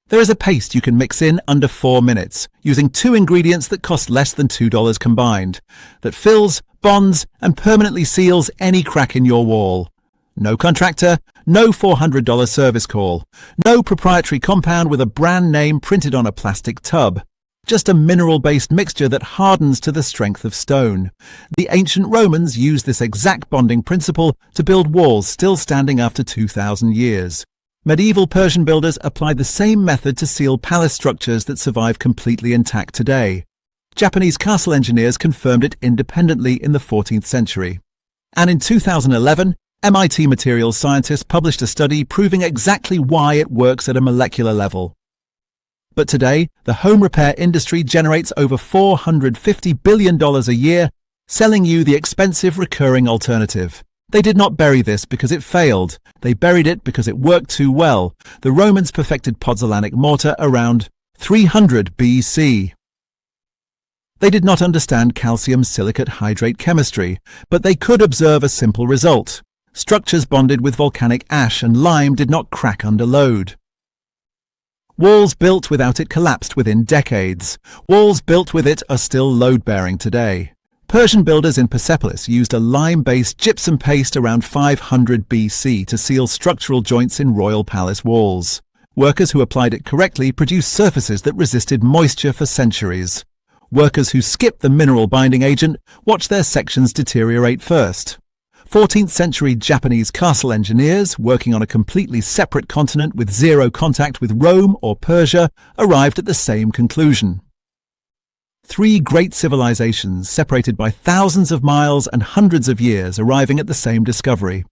There is a paste you can mix in under 4 minutes, using 2 ingredients that cost less than $2 combined, that fills, bonds, and permanently seals any crack in your wall. No contractor, no $400 service call, no proprietary compound with a brand name printed on a plastic tub. Just a mineral-based mixture that hardens to the strength of stone. The ancient Romans used this exact bonding principle to build walls still standing after 2,000 years. Medieval Persian builders applied the same method to seal palace structures that survive completely intact today. Japanese castle engineers confirmed it independently in the 14th century. And in 2011, MIT materials scientists published a study proving exactly why it works at a molecular level. But today, the home repair industry generates over $450 billion a year, selling you the expensive recurring alternative. They did not bury this because it failed. They buried it because it worked too well. The Romans perfected pozzolanic mortar around 300 BC. They did not understand calcium silicate hydrate chemistry, but they could observe a simple result. Structures bonded with volcanic ash and lime did not crack under load. Walls built without it collapsed within decades. Walls built with it are still load-bearing today. Persian builders in Persepolis used a lime-based gypsum paste around 500 BC to seal structural joints in royal palace walls. Workers who applied it correctly produced surfaces that resisted moisture for centuries. Workers who skipped the mineral binding agent watched their sections deteriorate first. 14th century Japanese castle engineers, working on a completely separate continent with zero contact with Rome or Persia, arrived at the same conclusion. 3 great civilizations separated by thousands of miles and hundreds of years arriving at the same discovery.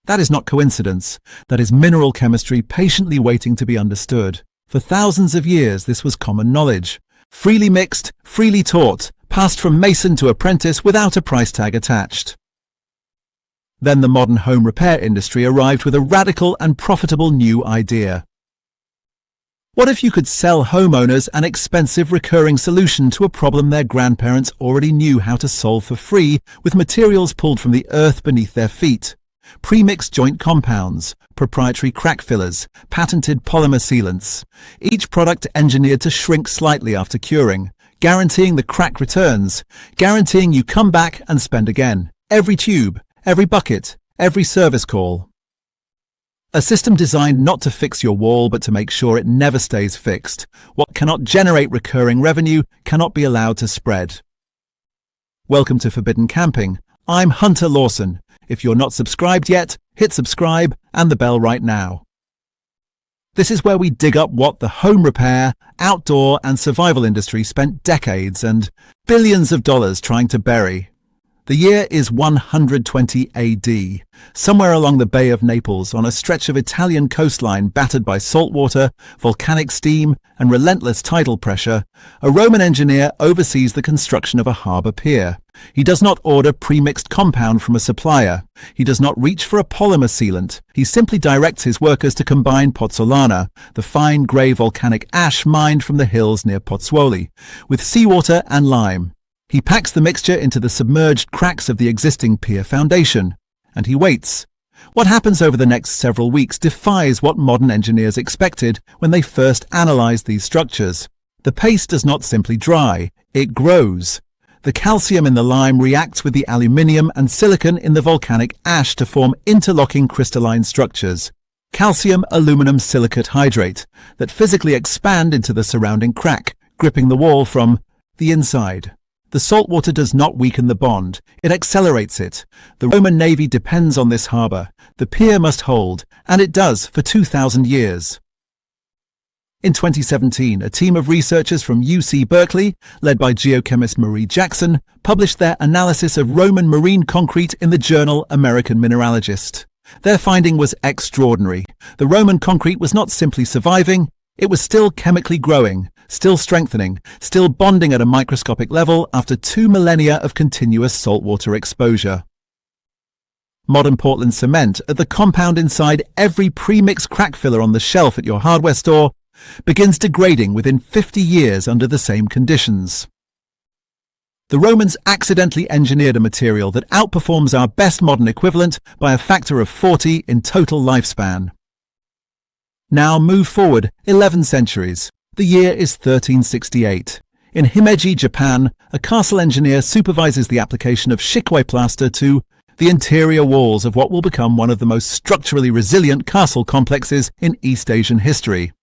That is not coincidence. That is mineral chemistry patiently waiting to be understood. For thousands of years this was common knowledge. Freely mixed, freely taught, passed from mason to apprentice without a price tag attached. Then the modern home repair industry arrived with a radical and profitable new idea. What if you could sell homeowners an expensive recurring solution to a problem their grandparents already knew how to solve for free with materials pulled from the earth beneath their feet? Pre-mixed joint compounds, proprietary crack fillers, patented polymer sealants, each product engineered to shrink slightly after curing, guaranteeing the crack returns, guaranteeing you come back and spend again, every tube, every bucket, every service call. A system designed not to fix your wall but to make sure it never stays fixed. What cannot generate recurring revenue cannot be allowed to spread. Welcome to Forbidden Camping. I'm Hunter Lawson. If you're not subscribed yet, hit subscribe and the bell right now. This is where we dig up what the home repair, outdoor and survival industry spent decades and billions of dollars trying to bury. The year is 120 AD, somewhere along the Bay of Naples on a stretch of Italian coastline battered by salt water, volcanic steam and relentless tidal pressure, a Roman engineer oversees the construction of a harbour pier. He does not order pre-mixed compound from a supplier. He does not reach for a polymer sealant. He simply directs his workers to combine pozzolana, the fine grey volcanic ash mined from the hills near Pozzuoli, with seawater and lime. He packs the mixture into the submerged cracks of the existing pier foundation, and he waits. What happens over the next several weeks defies what modern engineers expected when they first analysed these structures. The paste does not simply dry, it grows. The calcium in the lime reacts with the aluminium and silicon in the volcanic ash to form interlocking crystalline structures, calcium aluminum silicate hydrate, that physically expand into the surrounding crack, gripping the wall from the inside. The salt water does not weaken the bond, it accelerates it. The Roman Navy depends on this harbour. The pier must hold, and it does for 2,000 years. In 2017, a team of researchers from UC Berkeley, led by geochemist Marie Jackson, published their analysis of Roman marine concrete in the journal American Mineralogist. Their finding was extraordinary. The Roman concrete was not simply surviving, it was still chemically growing, still strengthening, still bonding at a microscopic level after 2 millennia of continuous saltwater exposure. Modern Portland cement, at the compound inside every pre-mixed crack filler on the shelf at your hardware store, begins degrading within 50 years under the same conditions. The Romans accidentally engineered a material that outperforms our best modern equivalent by a factor of 40 in total lifespan. Now move forward 11 centuries. The year is 1368. In Himeji, Japan, a castle engineer supervises the application of shikwe plaster to the interior walls of what will become one of the most structurally resilient castle complexes in East Asian history.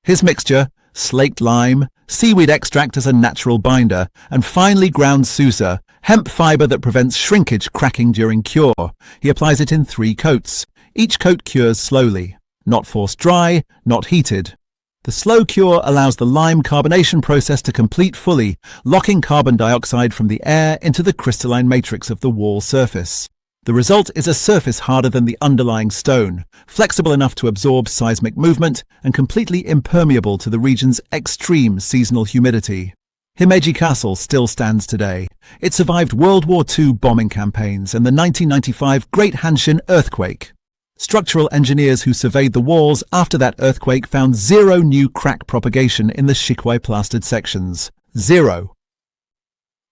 His mixture, slaked lime, seaweed extract as a natural binder, and finely ground susa, hemp fiber that prevents shrinkage cracking during cure. He applies it in 3 coats. Each coat cures slowly, not forced dry, not heated. The slow cure allows the lime carbonation process to complete fully, locking carbon dioxide from the air into the crystalline matrix of the wall surface. The result is a surface harder than the underlying stone, flexible enough to absorb seismic movement and completely impermeable to the region's extreme seasonal humidity. Himeji Castle still stands today. It survived World War II bombing campaigns and the 1995 Great Hanshin earthquake. Structural engineers who surveyed the walls after that earthquake found 0 new crack propagation in the shikwe plastered sections. 0.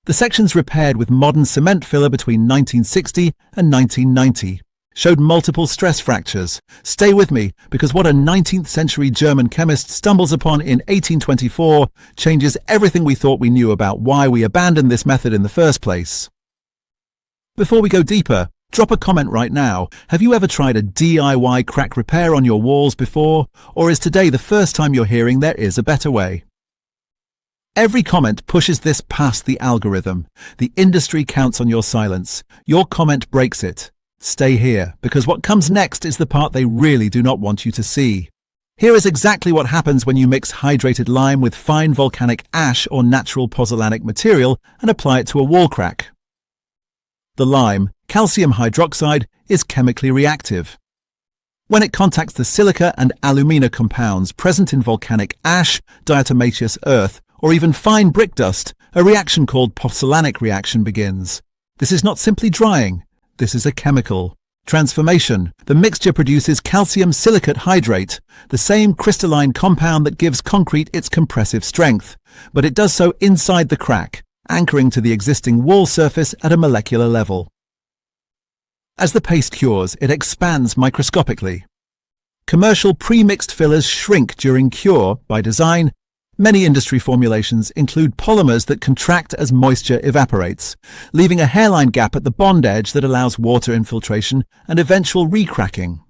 The sections repaired with modern cement filler between 1960 and 1990 showed multiple stress fractures. Stay with me, because what a 19th century German chemist stumbles upon in 1824 changes everything we thought we knew about why we abandoned this method in the first place. Before we go deeper, drop a comment right now. Have you ever tried a DIY crack repair on your walls before? Or is today the first time you're hearing there is a better way? Every comment pushes this past the algorithm. The industry counts on your silence. Your comment breaks it. Stay here, because what comes next is the part they really do not want you to see. Here is exactly what happens when you mix hydrated lime with fine volcanic ash or natural pozzolanic material and apply it to a wall crack. The lime, calcium hydroxide, is chemically reactive. When it contacts the silica and alumina compounds present in volcanic ash, diatomaceous earth, or even fine brick dust, a reaction called pozzolanic reaction begins. This is not simply drying. This is a chemical transformation. The mixture produces calcium silicate hydrate, the same crystalline compound that gives concrete its compressive strength, but it does so inside the crack, anchoring to the existing wall surface at a molecular level. As the paste cures, it expands microscopically. Commercial pre-mixed fillers shrink during cure by design. Many industry formulations include polymers that contract as moisture evaporates, leaving a hairline gap at the bond edge that allows water infiltration and eventual recracking.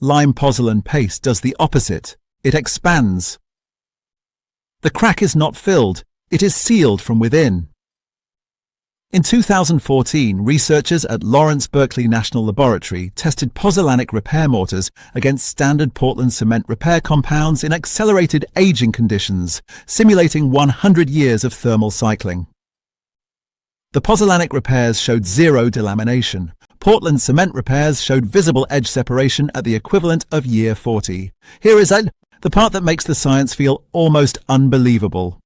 Lime pozzolan paste does the opposite. It expands. The crack is not filled. It is sealed from within. In 2014, researchers at Lawrence Berkeley National Laboratory tested pozzolanic repair mortars against standard Portland cement repair compounds in accelerated aging conditions, simulating 100 years of thermal cycling. The pozzolanic repairs showed 0 delamination. Portland cement repairs showed visible edge separation at the equivalent of year 40. Here is the part that makes the science feel almost unbelievable.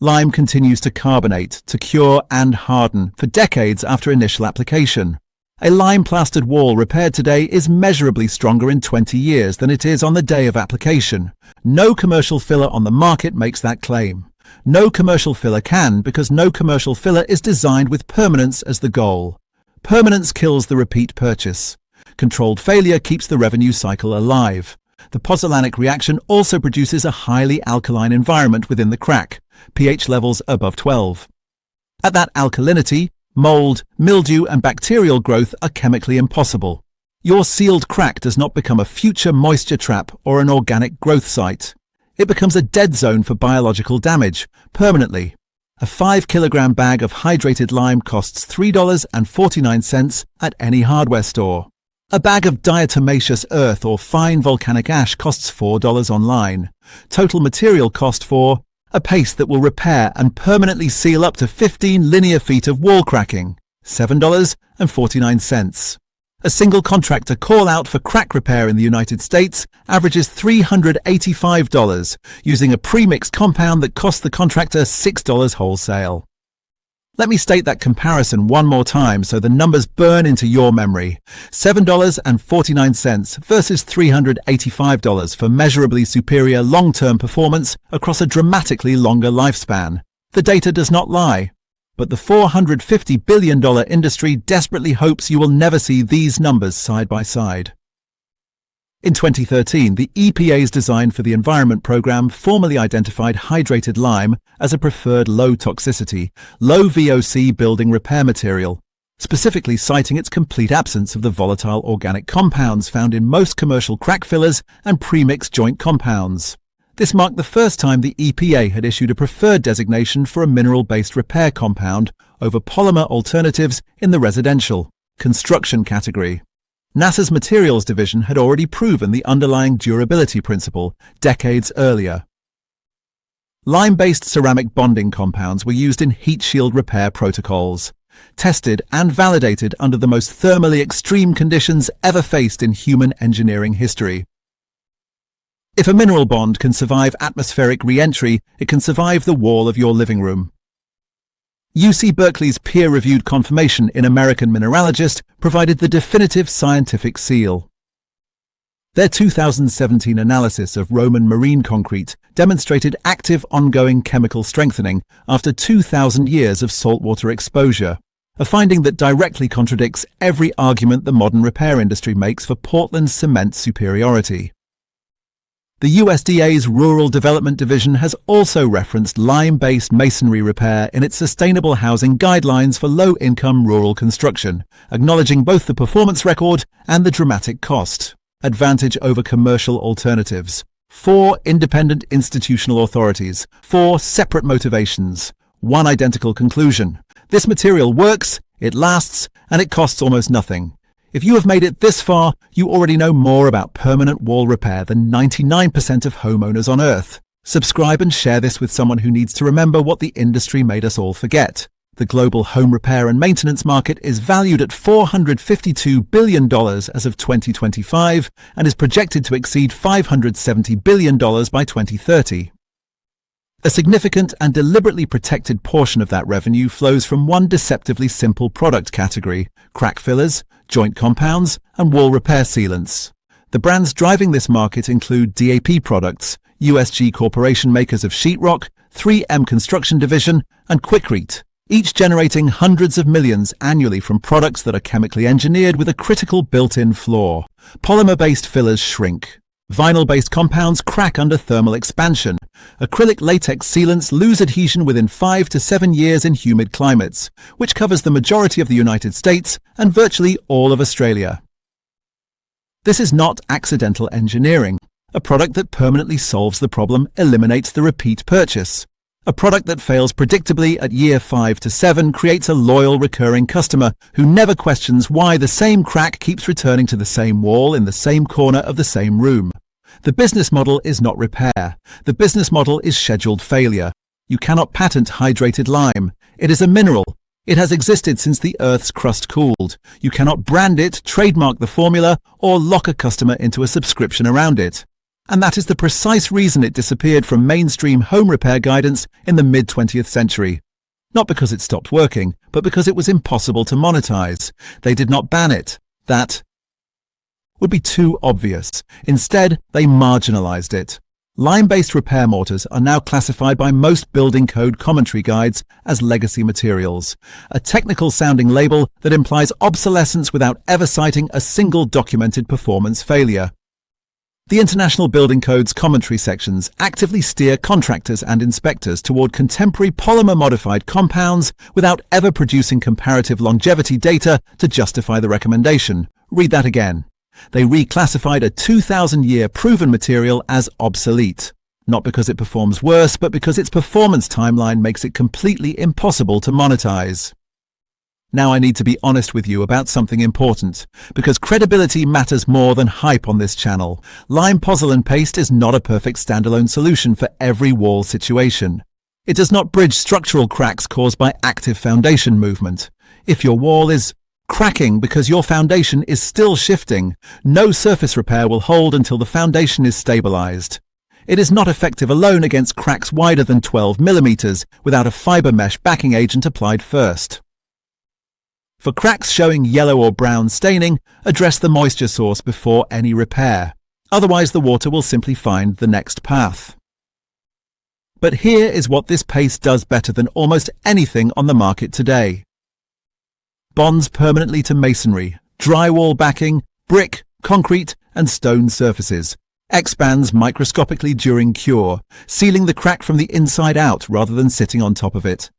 Lime continues to carbonate, to cure and harden for decades after initial application. A lime-plastered wall repaired today is measurably stronger in 20 years than it is on the day of application. No commercial filler on the market makes that claim. No commercial filler can, because no commercial filler is designed with permanence as the goal. Permanence kills the repeat purchase. Controlled failure keeps the revenue cycle alive. The pozzolanic reaction also produces a highly alkaline environment within the crack, pH levels above 12. At that alkalinity, mold, mildew and bacterial growth are chemically impossible. Your sealed crack does not become a future moisture trap or an organic growth site. It becomes a dead zone for biological damage, permanently. A 5-kilogram bag of hydrated lime costs $3.49 at any hardware store. A bag of diatomaceous earth or fine volcanic ash costs $4 online. Total material cost for a paste that will repair and permanently seal up to 15 linear feet of wall cracking, $7.49. A single contractor call-out for crack repair in the United States averages $385, using a pre-mixed compound that costs the contractor $6 wholesale. Let me state that comparison one more time so the numbers burn into your memory. $7.49 versus $385 for measurably superior long-term performance across a dramatically longer lifespan. The data does not lie, but the $450 billion industry desperately hopes you will never see these numbers side by side. In 2013, the EPA's Design for the Environment program formally identified hydrated lime as a preferred low-toxicity, low VOC building repair material, specifically citing its complete absence of the volatile organic compounds found in most commercial crack fillers and premixed joint compounds. This marked the first time the EPA had issued a preferred designation for a mineral-based repair compound over polymer alternatives in the residential, construction category. NASA's Materials Division had already proven the underlying durability principle decades earlier. Lime-based ceramic bonding compounds were used in heat shield repair protocols, tested and validated under the most thermally extreme conditions ever faced in human engineering history. If a mineral bond can survive atmospheric re-entry, it can survive the wall of your living room. UC Berkeley's peer-reviewed confirmation in American Mineralogist provided the definitive scientific seal. Their 2017 analysis of Roman marine concrete demonstrated active ongoing chemical strengthening after 2,000 years of saltwater exposure, a finding that directly contradicts every argument the modern repair industry makes for Portland's cement superiority. The USDA's Rural Development Division has also referenced lime-based masonry repair in its Sustainable Housing Guidelines for Low-Income Rural Construction, acknowledging both the performance record and the dramatic cost advantage over commercial alternatives. 4 independent institutional authorities, 4 separate motivations, 1 identical conclusion. This material works, it lasts, and it costs almost nothing. If you have made it this far, you already know more about permanent wall repair than 99% of homeowners on Earth. Subscribe and share this with someone who needs to remember what the industry made us all forget. The global home repair and maintenance market is valued at $452 billion as of 2025 and is projected to exceed $570 billion by 2030. A significant and deliberately protected portion of that revenue flows from one deceptively simple product category: crack fillers, joint compounds, and wall repair sealants. The brands driving this market include DAP Products, USG Corporation makers of sheetrock, 3M Construction Division, and Quikrete, each generating hundreds of millions annually from products that are chemically engineered with a critical built-in flaw. Polymer-based fillers shrink. Vinyl-based compounds crack under thermal expansion. Acrylic latex sealants lose adhesion within 5 to 7 years in humid climates, which covers the majority of the United States and virtually all of Australia. This is not accidental engineering. A product that permanently solves the problem eliminates the repeat purchase. A product that fails predictably at year 5 to 7 creates a loyal recurring customer who never questions why the same crack keeps returning to the same wall in the same corner of the same room. The business model is not repair. The business model is scheduled failure. You cannot patent hydrated lime. It is a mineral. It has existed since the Earth's crust cooled. You cannot brand it, trademark the formula, or lock a customer into a subscription around it. And that is the precise reason it disappeared from mainstream home repair guidance in the mid-20th century. Not because it stopped working, but because it was impossible to monetize. They did not ban it. That would be too obvious. Instead, they marginalized it. Lime-based repair mortars are now classified by most building code commentary guides as legacy materials, a technical-sounding label that implies obsolescence without ever citing a single documented performance failure. The International Building Code's commentary sections actively steer contractors and inspectors toward contemporary polymer-modified compounds without ever producing comparative longevity data to justify the recommendation. Read that again. They reclassified a 2,000-year proven material as obsolete, not because it performs worse, but because its performance timeline makes it completely impossible to monetize. Now I need to be honest with you about something important, because credibility matters more than hype on this channel. Lime pozzolan paste is not a perfect standalone solution for every wall situation. It does not bridge structural cracks caused by active foundation movement. If your wall is cracking because your foundation is still shifting, no surface repair will hold until the foundation is stabilized. It is not effective alone against cracks wider than 12 millimeters without a fiber mesh backing agent applied first. For cracks showing yellow or brown staining, address the moisture source before any repair. Otherwise, the water will simply find the next path. But here is what this paste does better than almost anything on the market today. Bonds permanently to masonry, drywall backing, brick, concrete, and stone surfaces. Expands microscopically during cure, sealing the crack from the inside out rather than sitting on top of it.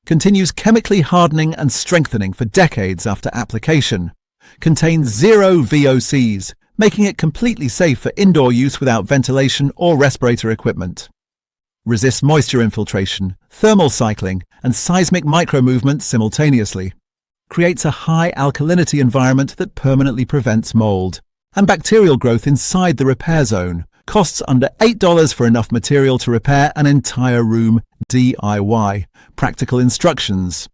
Continues chemically hardening and strengthening for decades after application. Contains 0 VOCs, making it completely safe for indoor use without ventilation or respirator equipment. Resists moisture infiltration, thermal cycling, and seismic micromovement simultaneously. Creates a high alkalinity environment that permanently prevents mold. And bacterial growth inside the repair zone. Costs under $8 for enough material to repair an entire room DIY. Practical instructions.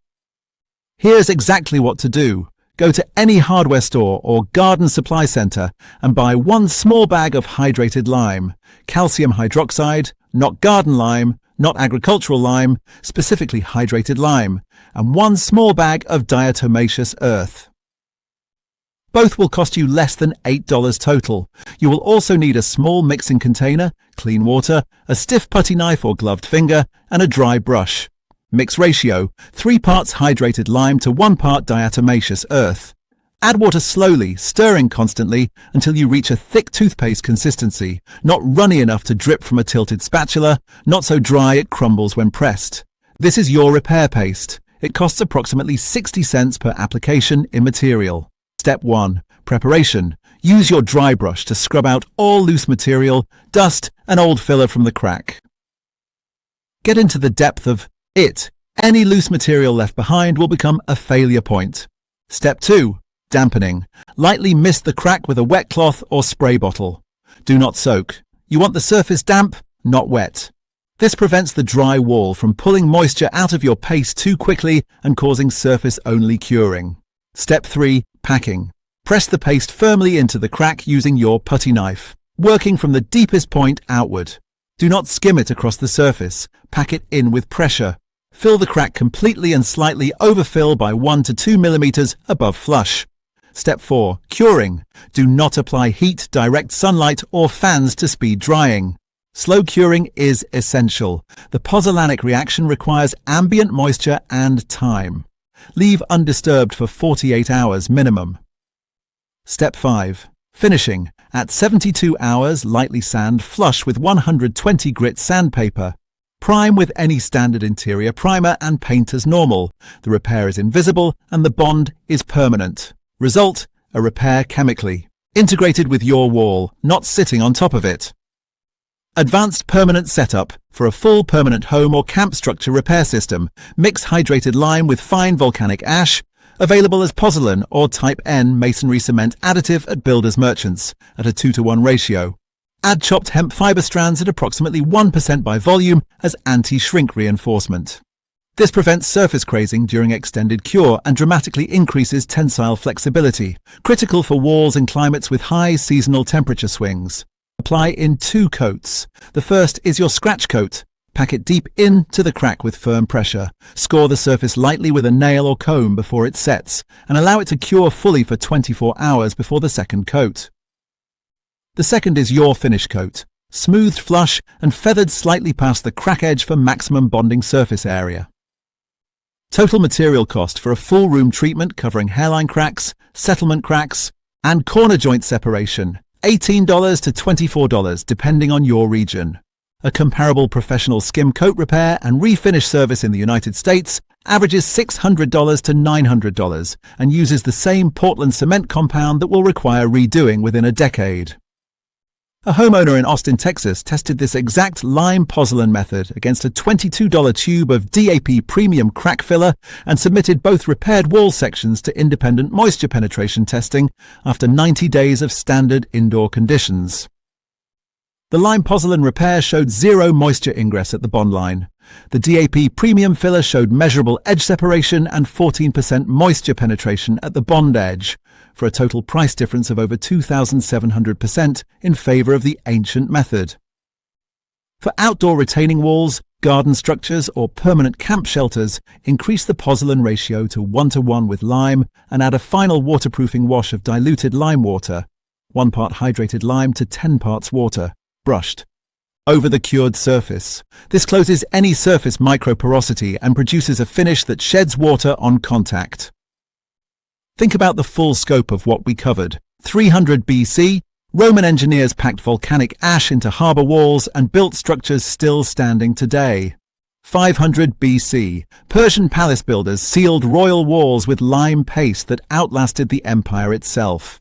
Here's exactly what to do. Go to any hardware store or garden supply center and buy 1 small bag of hydrated lime, calcium hydroxide, not garden lime, not agricultural lime, specifically hydrated lime, and 1 small bag of diatomaceous earth. Both will cost you less than $8 total. You will also need a small mixing container, clean water, a stiff putty knife or gloved finger, and a dry brush. Mix ratio: 3 parts hydrated lime to 1 part diatomaceous earth. Add water slowly, stirring constantly until you reach a thick toothpaste consistency, not runny enough to drip from a tilted spatula, not so dry it crumbles when pressed. This is your repair paste. It costs approximately 60 cents per application in material. Step 1. Preparation. Use your dry brush to scrub out all loose material, dust, and old filler from the crack. Get into the depth of it. Any loose material left behind will become a failure point. Step 2. Dampening. Lightly mist the crack with a wet cloth or spray bottle. Do not soak. You want the surface damp, not wet. This prevents the dry wall from pulling moisture out of your paste too quickly and causing surface-only curing. Step 3. Packing. Press the paste firmly into the crack using your putty knife, working from the deepest point outward. Do not skim it across the surface. Pack it in with pressure. Fill the crack completely and slightly overfill by 1 to 2 millimeters above flush. Step 4. Curing. Do not apply heat, direct sunlight, or fans to speed drying. Slow curing is essential. The pozzolanic reaction requires ambient moisture and time. Leave undisturbed for 48 hours minimum. Step 5. Finishing. At 72 hours, lightly sand, flush with 120 grit sandpaper. Prime with any standard interior primer and paint as normal. The repair is invisible and the bond is permanent. Result: a repair chemically. Integrated with your wall, not sitting on top of it. Advanced permanent setup. For a full permanent home or camp structure repair system, mix hydrated lime with fine volcanic ash. Available as pozzolan or Type N masonry cement additive at builders merchants at a 2:1 ratio. Add chopped hemp fiber strands at approximately 1% by volume as anti-shrink reinforcement. This prevents surface crazing during extended cure and dramatically increases tensile flexibility, critical for walls in climates with high seasonal temperature swings. Apply in 2 coats. The first is your scratch coat. Pack it deep into the crack with firm pressure. Score the surface lightly with a nail or comb before it sets, and allow it to cure fully for 24 hours before the second coat. The second is your finish coat. Smoothed flush and feathered slightly past the crack edge for maximum bonding surface area. Total material cost for a full room treatment covering hairline cracks, settlement cracks, and corner joint separation, $18 to $24 depending on your region. A comparable professional skim coat repair and refinish service in the United States averages $600 to $900 and uses the same Portland cement compound that will require redoing within a decade. A homeowner in Austin, Texas tested this exact lime pozzolan method against a $22 tube of DAP premium crack filler and submitted both repaired wall sections to independent moisture penetration testing after 90 days of standard indoor conditions. The lime pozzolan repair showed 0 moisture ingress at the bond line. The DAP premium filler showed measurable edge separation and 14% moisture penetration at the bond edge, for a total price difference of over 2,700% in favor of the ancient method. For outdoor retaining walls, garden structures, or permanent camp shelters, increase the pozzolan ratio to 1:1 with lime and add a final waterproofing wash of diluted lime water, 1 part hydrated lime to 10 parts water, brushed over the cured surface. This closes any surface microporosity and produces a finish that sheds water on contact. Think about the full scope of what we covered. 300 BC, Roman engineers packed volcanic ash into harbour walls and built structures still standing today. 500 BC, Persian palace builders sealed royal walls with lime paste that outlasted the empire itself.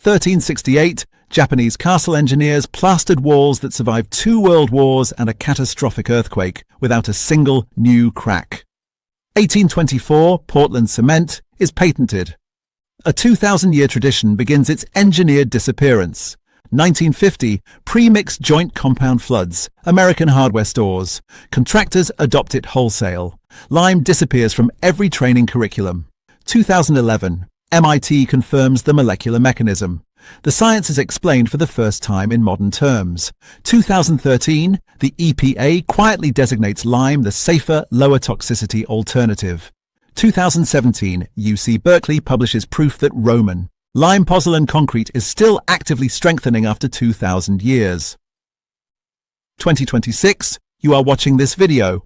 1368, Japanese castle engineers plastered walls that survived 2 world wars and a catastrophic earthquake without a single new crack. 1824, Portland cement is patented. A 2,000-year tradition begins its engineered disappearance. 1950, pre-mixed joint compound floods, American hardware stores. Contractors adopt it wholesale. Lime disappears from every training curriculum. 2011, MIT confirms the molecular mechanism. The science is explained for the first time in modern terms. 2013, the EPA quietly designates lime the safer, lower toxicity alternative. 2017, UC Berkeley publishes proof that Roman lime pozzolan concrete is still actively strengthening after 2,000 years. 2026, you are watching this video.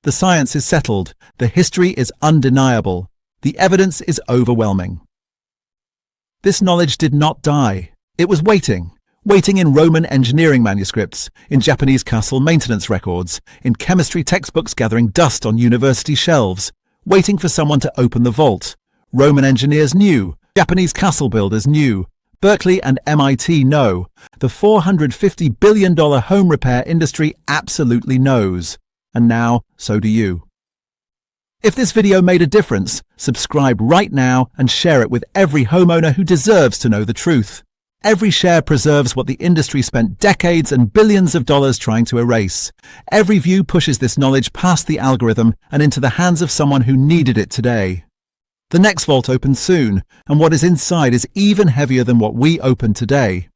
The science is settled. The history is undeniable. The evidence is overwhelming. This knowledge did not die. It was waiting in Roman engineering manuscripts, in Japanese castle maintenance records, in chemistry textbooks gathering dust on university shelves, waiting for someone to open the vault. Roman engineers knew. Japanese castle builders knew. Berkeley and MIT know. The $450 billion home repair industry absolutely knows. And now, so do you. If this video made a difference, subscribe right now and share it with every homeowner who deserves to know the truth. Every share preserves what the industry spent decades and billions of dollars trying to erase. Every view pushes this knowledge past the algorithm and into the hands of someone who needed it today. The next vault opens soon, and what is inside is even heavier than what we opened today.